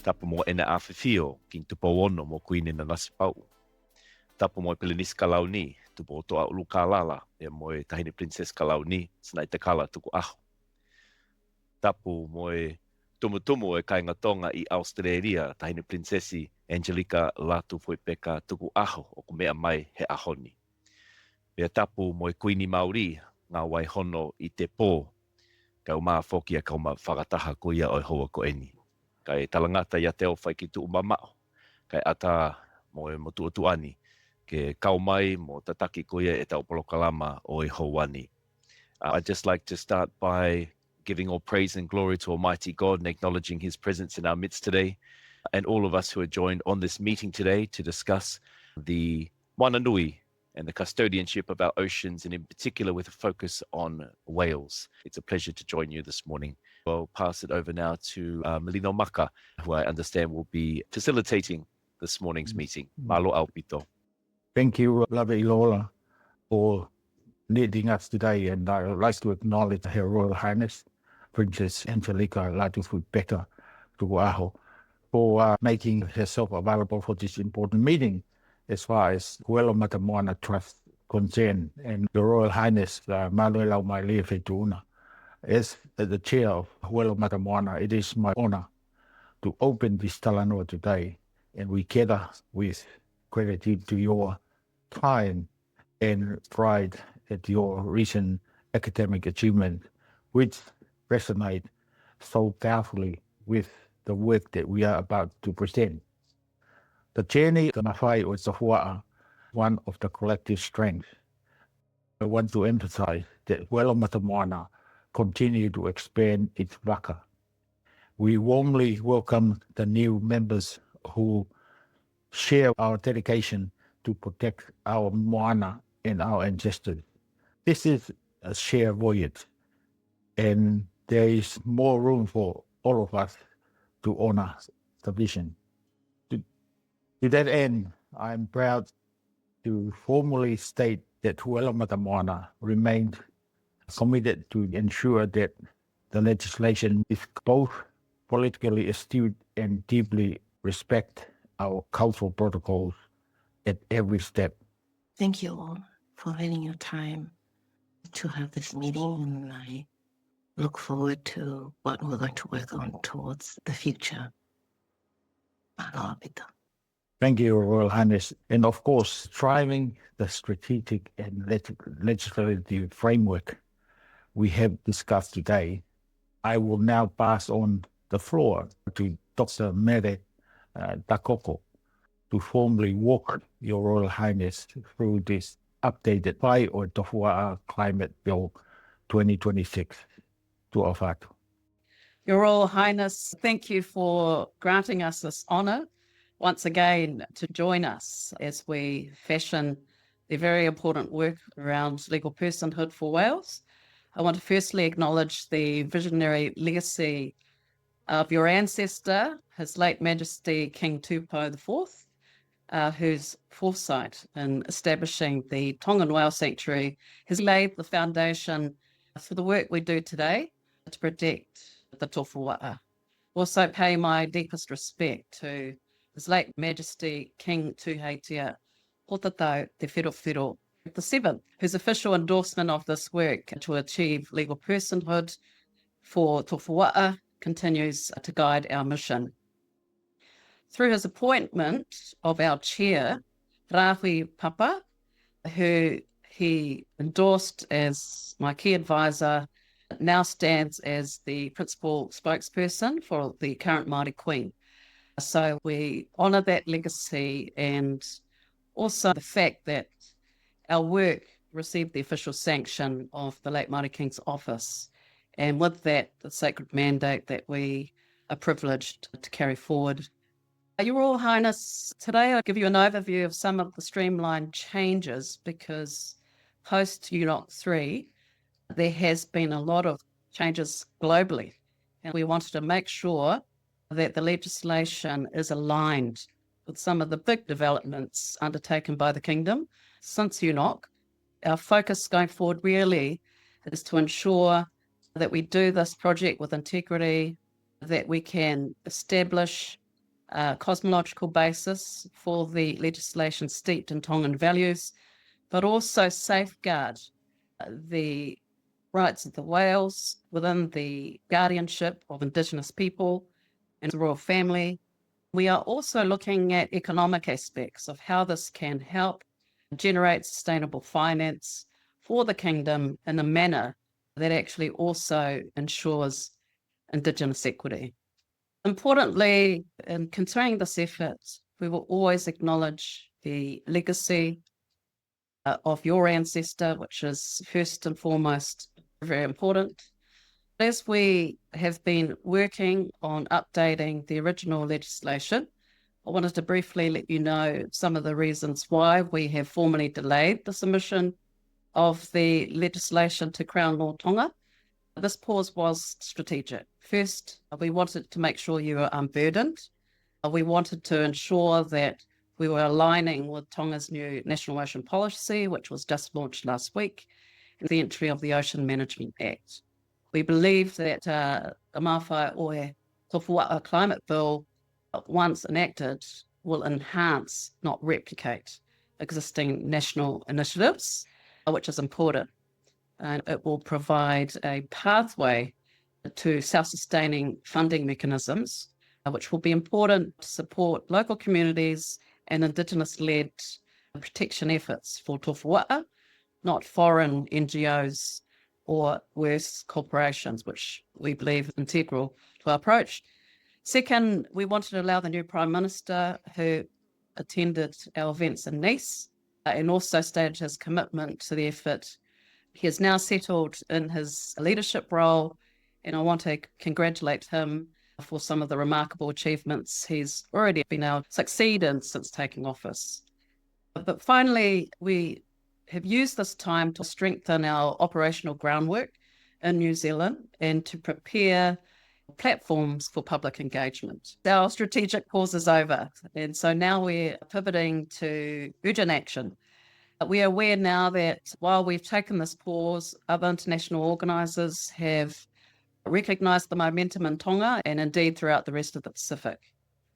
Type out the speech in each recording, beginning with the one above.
Tapu mo ena awhiwhio, king Tupou ono mo kuini na nasi pau. Tapu mo pilinis kalau ni, Tupou toa ulu kalala, e mo tahini princess kalau ni, snai te kala Tuku'aho. Tapu mo tumutumu e kainga Tonga i Australia, tahini princesi Angelika Lātūfuipeka Tuku'aho, o kumea mai he ahoni. Pea tapu mo kuini Māori, ngā waihono i te pō, kau maa fokia kau maa whakataha ko ia oi hoa ko eni. Kai talangata ia te o whai ki tu umamao. Kai ata mo e motu otuani. Ke kau mai mo tataki ko ia e tau polokalama o e houani. I'd just like to start by giving all praise and glory to Almighty God and acknowledging his presence in our midst today. And all of us who are joined on this meeting today to discuss the Moananui and the custodianship of our oceans, and in particular with a focus on whales. It's a pleasure to join you this morning. I'll pass it over now to Melino Maka, who I understand will be facilitating this morning's meeting. Malo Alpito. Thank you, Lave, for leading us today, and I would like to acknowledge Her Royal Highness, Princess Angelika Lātūfuipeka Tuku'aho, for making herself available for this important meeting as far as Huelo Matamoana Trust concerned, and Your Royal Highness Manuela Maile. As the chair of Huelo Matamoana, it is my honor to open this talanoa today, and we gather with gratitude to your time and pride at your recent academic achievement, which resonate so powerfully with the work that we are about to present. The journey of Mafai or Tofua'a, one of the collective strengths. I want to emphasize that Huelo Matamoana continue to expand its Maka. We warmly welcome the new members who share our dedication to protect our moana and our ancestors. This is a shared voyage, and there is more room for all of us to honor the vision. To that end, I'm proud to formally state that Huelo Matamoana remains committed to ensure that the legislation is both politically astute and deeply respect our cultural protocols at every step. Thank you all for having your time to have this meeting, and I look forward to what we're going to work on towards the future. Aloha pita. Thank you, Your Royal Highness. And of course, driving the strategic and legislative framework we have discussed today, I will now pass on the floor to Dr. Mere Takoko to formally walk Your Royal Highness through this updated Pai or Tofua'a Climate Bill 2026 to Awhatu. Your Royal Highness, thank you for granting us this honour once again to join us as we fashion the very important work around legal personhood for whales. I want to firstly acknowledge the visionary legacy of your ancestor, His late Majesty King Tupou IV, whose foresight in establishing the Tongan Whale Sanctuary has laid the foundation for the work we do today to protect the Tofua'a. Also pay my deepest respect to His late Majesty King Tuheitia, Hotatau Te Whirowhiro the Seventh, whose official endorsement of this work to achieve legal personhood for Tofua'a continues to guide our mission. Through his appointment of our chair, Rahui Papa, who he endorsed as my key advisor, now stands as the principal spokesperson for the current Māori Queen. So we honour that legacy, and also the fact that our work received the official sanction of the late Māori King's office, and with that, the sacred mandate that we are privileged to carry forward. Your Royal Highness, today I'll give you an overview of some of the streamlined changes, because post UNOC 3, there has been a lot of changes globally, and we wanted to make sure that the legislation is aligned with some of the big developments undertaken by the Kingdom since UNOC. Our focus going forward really is to ensure that we do this project with integrity, that we can establish cosmological basis for the legislation steeped in Tongan values, but also safeguard the rights of the whales within the guardianship of Indigenous people and the royal family. We are also looking at economic aspects of how this can help generate sustainable finance for the kingdom in a manner that actually also ensures Indigenous equity. Importantly, in continuing this effort, we will always acknowledge the legacy of your ancestor, which is first and foremost very important. As we have been working on updating the original legislation, I wanted to briefly let you know some of the reasons why we have formally delayed the submission of the legislation to Crown Law Tonga. This pause was strategic. First, we wanted to make sure you were unburdened. We wanted to ensure that we were aligning with Tonga's new National Ocean Policy, which was just launched last week, and the entry of the Ocean Management Act. We believe that the Mafai or Tofua'a climate bill, once enacted, will enhance, not replicate, existing national initiatives, which is important. And it will provide a pathway to self-sustaining funding mechanisms, which will be important to support local communities and Indigenous-led protection efforts for Tofua'a, not foreign NGOs or worse, corporations, which we believe is integral to our approach. Second, we wanted to allow the new Prime Minister, who attended our events in Nice and also stated his commitment to the effort. He is now settled in his leadership role, and I want to congratulate him for some of the remarkable achievements he's already been able to succeed in since taking office. But finally, we have used this time to strengthen our operational groundwork in New Zealand and to prepare platforms for public engagement. Our strategic pause is over, and so now we're pivoting to urgent action. We are aware now that while we've taken this pause, other international organisers have recognised the momentum in Tonga and indeed throughout the rest of the Pacific.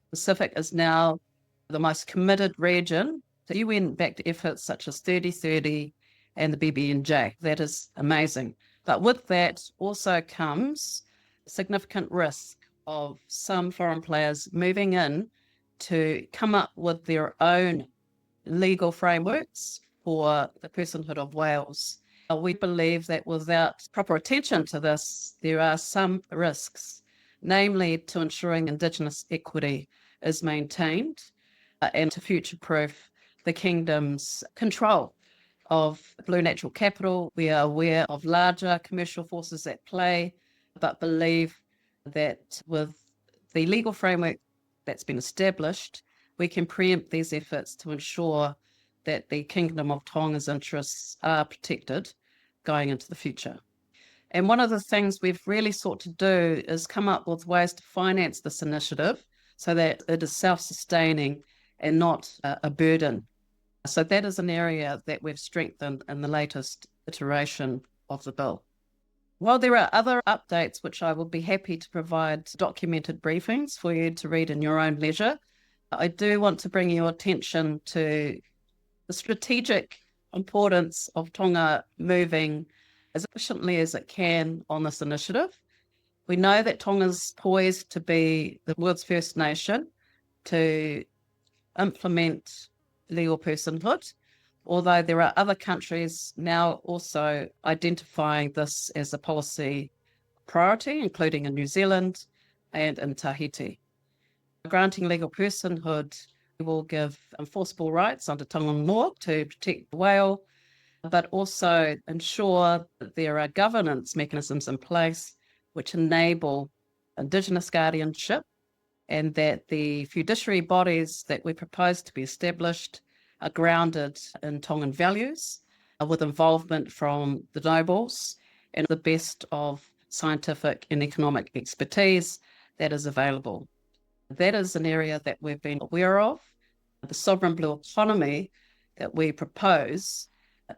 The Pacific is now the most committed region to UN-backed efforts such as 3030 and the BBNJ. That is amazing. But with that also comes significant risk of some foreign players moving in to come up with their own legal frameworks for the personhood of whales. We believe that without proper attention to this, there are some risks, namely to ensuring Indigenous equity is maintained and to future-proof the kingdom's control of blue natural capital. We are aware of larger commercial forces at play, but believe that with the legal framework that's been established, we can preempt these efforts to ensure that the Kingdom of Tonga's interests are protected going into the future. And one of the things we've really sought to do is come up with ways to finance this initiative so that it is self-sustaining and not a burden. So that is an area that we've strengthened in the latest iteration of the bill. While there are other updates, which I will be happy to provide documented briefings for you to read in your own leisure, I do want to bring your attention to the strategic importance of Tonga moving as efficiently as it can on this initiative. We know that Tonga's poised to be the world's first nation to implement legal personhood, although there are other countries now also identifying this as a policy priority, including in New Zealand and in Tahiti. Granting legal personhood will give enforceable rights under Tongan law to protect the whale, but also ensure that there are governance mechanisms in place which enable Indigenous guardianship, and that the fiduciary bodies that we propose to be established are grounded in Tongan values with involvement from the nobles and the best of scientific and economic expertise that is available. That is an area that we've been aware of. The sovereign blue economy that we propose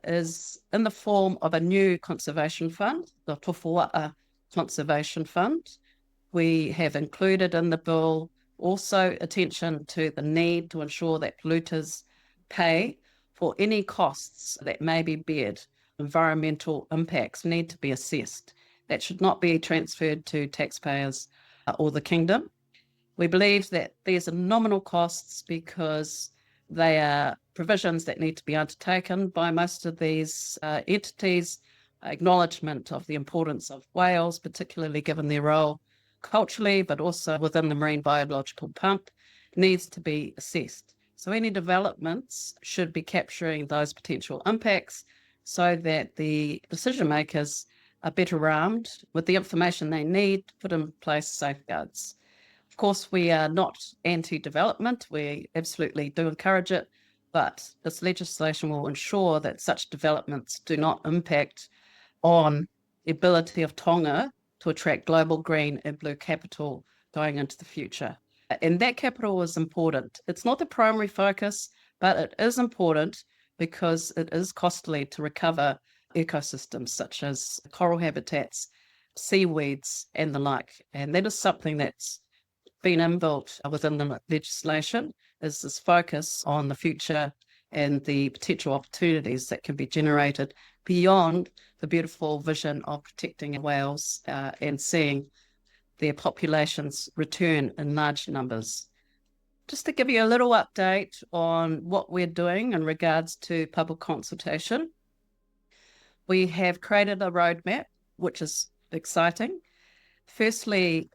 is in the form of a new conservation fund, the Tofua'a Conservation Fund. We have included in the bill Also, attention to the need to ensure that polluters pay for any costs that may be bared. Environmental impacts need to be assessed. That should not be transferred to taxpayers or the kingdom. We believe that these are nominal costs because they are provisions that need to be undertaken by most of these entities. Acknowledgement of the importance of whales, particularly given their role culturally, but also within the marine biological pump, needs to be assessed. So any developments should be capturing those potential impacts so that the decision makers are better armed with the information they need to put in place safeguards. Of course, we are not anti-development. We absolutely do encourage it, but this legislation will ensure that such developments do not impact on the ability of Tonga to attract global green and blue capital going into the future. And that capital is important. It's not the primary focus, but it is important because it is costly to recover ecosystems such as coral habitats, seaweeds, and the like. And that is something that's been inbuilt within the legislation, is this focus on the future and the potential opportunities that can be generated beyond the beautiful vision of protecting whales and seeing their populations return in large numbers. Just to give you a little update on what we're doing in regards to public consultation, we have created a roadmap, which is exciting. Firstly,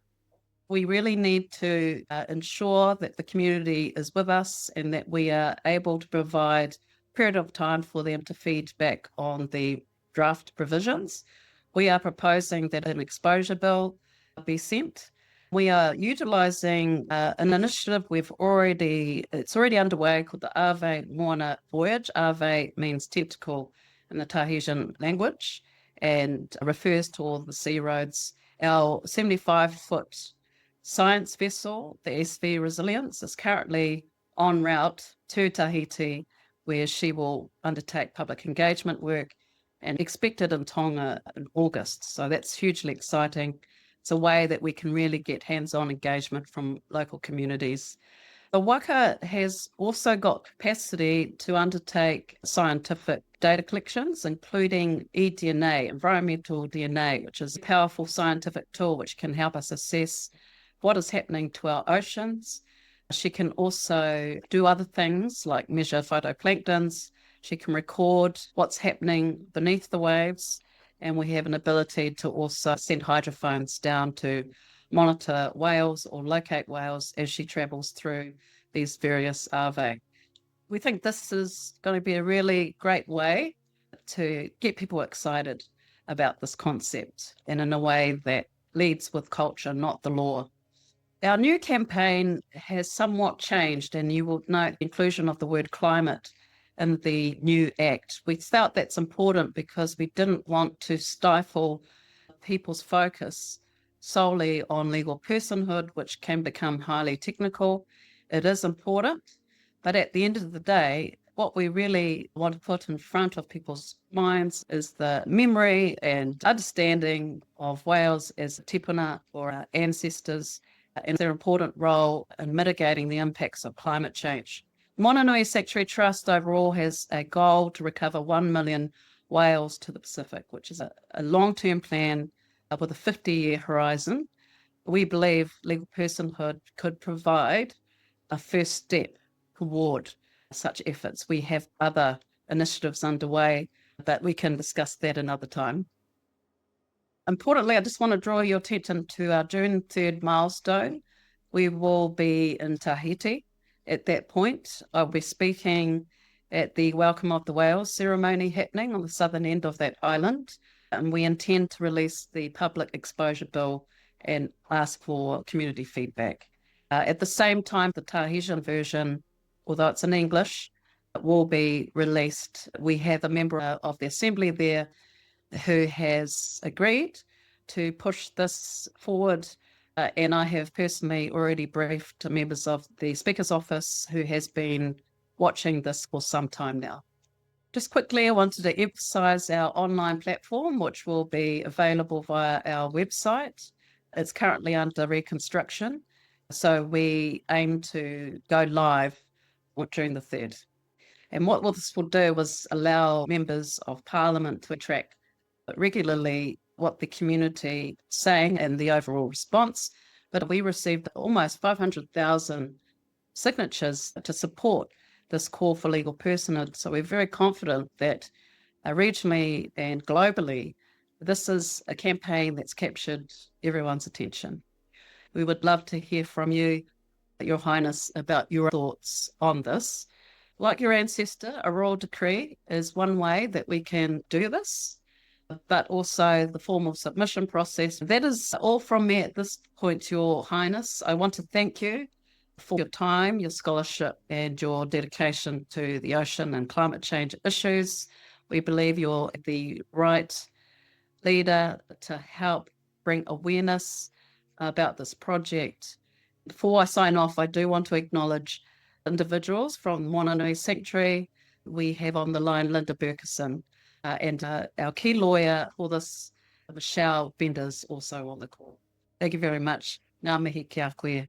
we really need to ensure that the community is with us and that we are able to provide a period of time for them to feed back on the draft provisions. We are proposing that an exposure bill be sent. We are utilising an initiative it's already underway called the Ave Moana Voyage. Ave means tentacle in the Tahitian language and refers to all the sea roads. Our 75-foot science vessel, the SV Resilience, is currently en route to Tahiti, where she will undertake public engagement work and expected in Tonga in August. So that's hugely exciting. It's a way that we can really get hands-on engagement from local communities. The Waka has also got capacity to undertake scientific data collections, including eDNA, environmental DNA, which is a powerful scientific tool which can help us assess what is happening to our oceans. She can also do other things like measure phytoplanktons. She can record what's happening beneath the waves. And we have an ability to also send hydrophones down to monitor whales or locate whales as she travels through these various Ave. We think this is going to be a really great way to get people excited about this concept and in a way that leads with culture, not the law. Our new campaign has somewhat changed, and you will note the inclusion of the word climate in the new act. We felt that's important because we didn't want to stifle people's focus solely on legal personhood, which can become highly technical. It is important, but at the end of the day, what we really want to put in front of people's minds is the memory and understanding of whales as a tipuna or our ancestors and their important role in mitigating the impacts of climate change. Moananui Sanctuary Trust overall has a goal to recover 1 million whales to the Pacific, which is a long-term plan with a 50-year horizon. We believe legal personhood could provide a first step toward such efforts. We have other initiatives underway, but we can discuss that another time. Importantly, I just want to draw your attention to our June 3rd milestone. We will be in Tahiti. At that point, I'll be speaking at the Welcome of the Whales ceremony happening on the southern end of that island. And we intend to release the public exposure bill and ask for community feedback. At the same time, the Tahitian version, although it's in English, will be released. We have a member of the assembly there who has agreed to push this forward. And I have personally already briefed members of the Speaker's Office who has been watching this for some time now. Just quickly, I wanted to emphasise our online platform, which will be available via our website. It's currently under reconstruction. So we aim to go live during the 3rd. And what this will do is allow members of Parliament to track regularly what the community is saying and the overall response. But we received almost 500,000 signatures to support this call for legal personhood. So we're very confident that regionally and globally, this is a campaign that's captured everyone's attention. We would love to hear from you, Your Highness, about your thoughts on this. Like your ancestor, a royal decree is one way that we can do this, but also the formal submission process. That is all from me at this point, Your Highness. I want to thank you for your time, your scholarship, and your dedication to the ocean and climate change issues. We believe you're the right leader to help bring awareness about this project. Before I sign off, I do want to acknowledge individuals from Moananui Sanctuary. We have on the line Linda Berkison and our key lawyer for this, Michelle Bender's also on the call. Thank you very much. Ngā mihi ki a koe.